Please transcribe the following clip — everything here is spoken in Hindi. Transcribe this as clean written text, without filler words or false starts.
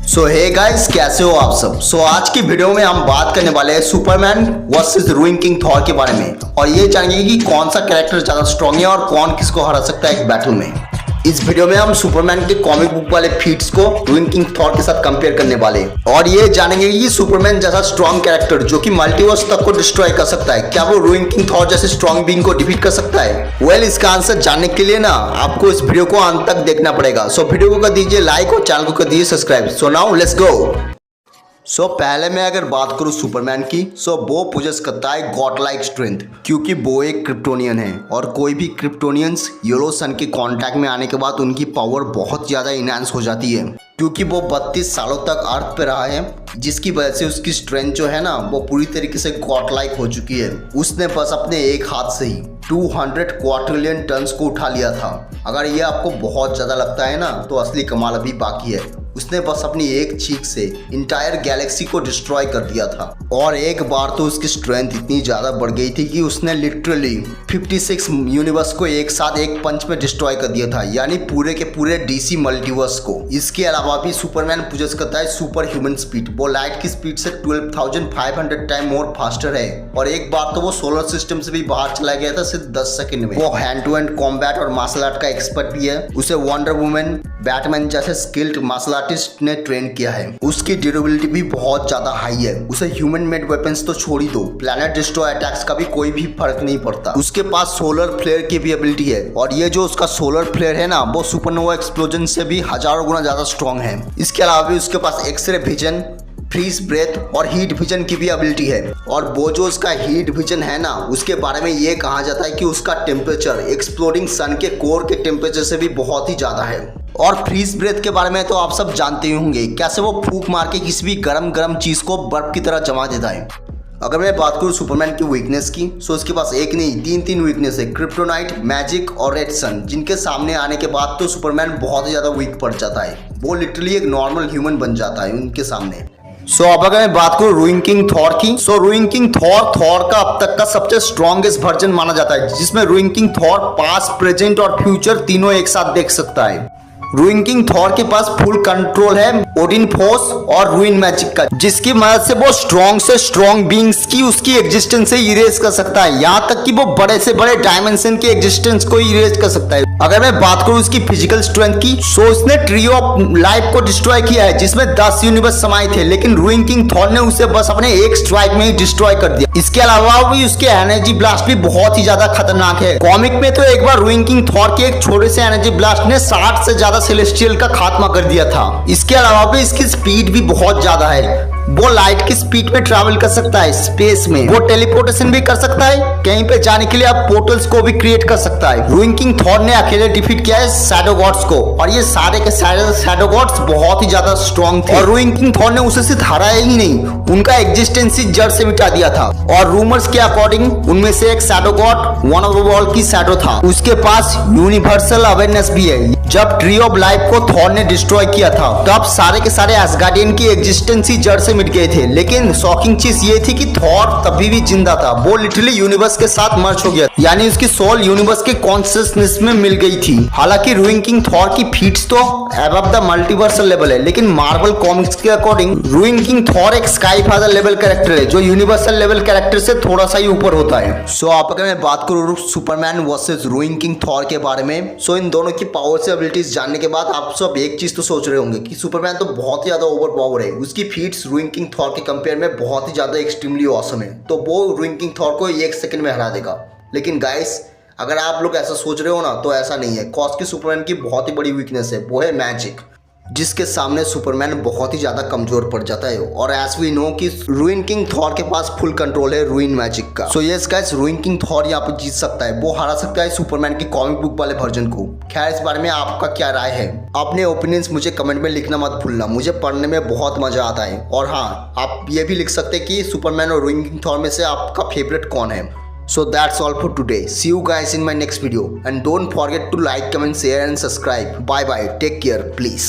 सो हे गाइस, कैसे हो आप सब। आज की वीडियो में हम बात करने वाले हैं सुपरमैन वर्सेस रूइंग किंग थॉर के बारे में और ये जानेंगे कि कौन सा कैरेक्टर ज्यादा स्ट्रांग है और कौन किसको हरा सकता है एक बैटल में। इस वीडियो में हम सुपरमैन के कॉमिक बुक वाले फीट्स को रूइंग किंग थॉर के साथ कंपेयर करने वाले हैं और ये जानेंगे कि सुपरमैन जैसा स्ट्रांग कैरेक्टर जो कि मल्टीवर्स तक को डिस्ट्रॉय कर सकता है, क्या वो रूइंग किंग थॉर जैसे स्ट्रांग बीइंग को डिफीट कर सकता है। इसका आंसर जानने के लिए ना आपको इस वीडियो को अंत तक देखना पड़ेगा। वीडियो को कर दीजिए लाइक और चैनल को कर दीजिए सब्सक्राइब। Now let's go. पहले मैं अगर बात करूं सुपरमैन की, वो पोजेस करता है गॉड लाइक स्ट्रेंथ, क्योंकि वो एक क्रिप्टोनियन है और कोई भी क्रिप्टोनियंस येलो सन के कांटेक्ट में आने के बाद उनकी पावर बहुत ज़्यादा इनहांस हो जाती है, क्योंकि वो 32 सालों तक अर्थ पे रहा है, जिसकी वजह से उसकी स्ट्रेंथ जो है ना वो पूरी तरीके से गॉड लाइक हो चुकी है। उसने बस अपने एक हाथ से ही 200 क्वाड्रिलियन टन्स को उठा लिया था। अगर ये आपको बहुत ज़्यादा लगता है ना तो असली कमाल अभी बाकी है। उसने बस अपनी एक चीख से इंटायर गैलेक्सी को डिस्ट्रॉय कर दिया था और एक बार तो उसकी स्ट्रेंथ इतनी ज़्यादा बढ़ गई थी कि उसने लिटरली 56 यूनिवर्स को एक साथ एक पंच में डिस्ट्रॉय कर दिया था, यानी पूरे के पूरे डीसी मल्टीवर्स को। इसके अलावा भी सुपरमैन पोजेस करता है सुपर ह्यूमन स्पीड। वो लाइट की स्पीड से 12,500 टाइम मोर फास्टर है और एक बार तो वो सोलर सिस्टम से भी बाहर चला गया था सिर्फ 10 सेकंड में। वो हैंड टू हैंड कॉम्बैट और मार्शल आर्ट का एक्सपर्ट भी है। उसे वंडर वुमन, बैटमैन जैसे स्किल्ड मार्शल आर्टिस्ट ने ट्रेन किया है। उसकी ड्यूरेबिलिटी भी बहुत ज्यादा हाई है। उसे ह्यूमन मेड वेपन्स तो छोड़ ही दो, प्लैनेट डिस्ट्रॉय अटैक्स का भी कोई भी फर्क नहीं पड़ता। उसके पास सोलर फ्लेयर की भी एबिलिटी है और ये जो उसका सोलर फ्लेयर है ना वो सुपरनोवा एक्सप्लोजन से भी हजारों गुना ज्यादा स्ट्रॉन्ग है। इसके अलावा भी उसके पास एक्सरे विजन, फ्रीज ब्रेथ और हीट विजन की भी एबिलिटी है। और वो जो उसका हीट विजन है ना उसके बारे में ये कहा जाता है कि उसका टेम्परेचर एक्सप्लोडिंग सन के कोर के टेम्परेचर से भी बहुत ही ज्यादा है। और फ्रीज ब्रेथ के बारे में तो आप सब जानते ही होंगे, कैसे वो फूंक मार के किसी भी गरम चीज को बर्फ की तरह जमा देता है। अगर मैं बात करूं सुपरमैन की वीकनेस की, उसके पास एक नहीं तीन वीकनेस है, क्रिप्टोनाइट, मैजिक और रेड सन, जिनके सामने आने के बाद तो सुपरमैन बहुत ही ज्यादा वीक पड़ जाता है। वो लिटरली एक नॉर्मल ह्यूमन बन जाता है उनके सामने। अब अगर मैं बात करूं रूइंग किंग थॉर की, रूइंग किंग थॉर का अब तक का सबसे स्ट्रॉन्गेस्ट वर्जन माना जाता है, जिसमें रूइंग किंग थॉर पास्ट, प्रेजेंट और फ्यूचर तीनों एक साथ देख सकता है। रूइंग किंग थॉर के पास फुल कंट्रोल है ओडिन फोर्स और रूइन मैजिक का, जिसकी मदद से वो स्ट्रॉन्ग से स्ट्रॉन्ग बीइंग्स की उसकी एग्जिस्टेंस से इरेज कर सकता है, यहाँ तक कि वो बड़े से बड़े डायमेंशन के एग्जिस्टेंस को इरेज कर सकता है। अगर मैं बात करूं उसकी फिजिकल स्ट्रेंथ की, उसने ट्री ऑफ लाइफ को डिस्ट्रॉय किया है, जिसमें 10 यूनिवर्स समाये थे, लेकिन रूइंग किंग थॉर ने उसे बस अपने एक स्ट्राइक में ही डिस्ट्रॉय कर दिया। इसके अलावा भी उसके एनर्जी ब्लास्ट भी बहुत ही ज्यादा खतरनाक है। कॉमिक में तो एक बार रूइंग किंग थॉर के एक छोटे से एनर्जी ब्लास्ट ने 60 से ज्यादा सेलेस्टियल का खात्मा कर दिया था। इसके अलावा भी इसकी स्पीड भी बहुत ज्यादा है। वो लाइट की स्पीड में ट्रैवल कर सकता है स्पेस में, वो टेलीपोर्टेशन भी कर सकता है, कहीं पे जाने के लिए आप पोर्टल्स को भी क्रिएट कर सकता है। रूइंग किंग थॉर ने अकेले डिफीट किया है शैडो गॉड्स को और ये सारे के सारे शैडो गॉड्स बहुत ही ज्यादा स्ट्रॉन्ग थे और रूइंग किंग थॉर ने उसे सिर्फ हराया ही नहीं, उनका एग्जिस्टेंस ही जड़ से मिटा दिया था। और रूमर्स के अकॉर्डिंग उनमें से एक shadow God one of the world की शैडो था, उसके पास यूनिवर्सल अवेयरनेस भी है। जब ट्री ऑफ लाइफ को थॉर ने डिस्ट्रॉय किया था तब सारे के सारे एसगार्डियन की एग्जिस्टेंस ही जड़ से मिट गए थे, लेकिन शॉकिंग चीज ये थी कि थॉर तभी भी जिंदा था। वो लिटरली यूनिवर्स के साथ मर्ज हो गया, यानी उसकी सोल यूनिवर्स के कॉन्शियसनेस में मिल गई थी। हालांकि रूइंग किंग थॉर की फीट्स तो अबव द मल्टीवर्सल लेवल है, लेकिन मार्वल कॉमिक्स के अकॉर्डिंग रूइंग किंग थॉर एक स्काई फादर लेवल कैरेक्टर है, जो यूनिवर्सल लेवल कैरेक्टर से थोड़ा सा ही ऊपर होता है। आप अगर मैं बात करूं सुपरमैन वर्सेस रूइंग किंग थॉर के बारे में, इन दोनों की पावर से एबिलिटीज जानने के बाद आप सब एक चीज तो सोच रहे होंगे कि सुपरमैन तो बहुत ही ज्यादा ओवर पावर है, उसकी फीट्स रूइंग किंग थॉर के कंपेयर में बहुत ही ज्यादा एक्सट्रीमली ऑसम है, तो वो रूइंग किंग थॉर को 1 सेकंड में हरा देगा। लेकिन गाइस, अगर आप लोग ऐसा सोच रहे हो ना तो ऐसा नहीं है, कॉज की सुपरमैन की बहुत ही बड़ी वीकनेस है, वो है मैजिक, जिसके सामने सुपरमैन बहुत ही ज्यादा कमजोर पड़ जाता है। और एज वी नो कि रूइन किंग थॉर के पास फुल कंट्रोल है रूइन मैजिक का। यस गाइस, रूइन किंग थॉर यहाँ पे जीत सकता है, वो हरा सकता है सुपरमैन की कॉमिक बुक वाले वर्जन को। खैर, इस बारे में आपका क्या राय है? अपने ओपिनियंस मुझे कमेंट में लिखना मत भूलना, मुझे पढ़ने में बहुत मजा आता है। और हाँ, आप ये भी लिख सकते हैं कि सुपरमैन और रूइन किंग थॉर में से आपका फेवरेट कौन है। So that's all for today. See you guys in my next video and don't forget to like, comment, share and subscribe. Bye bye. Take care, please.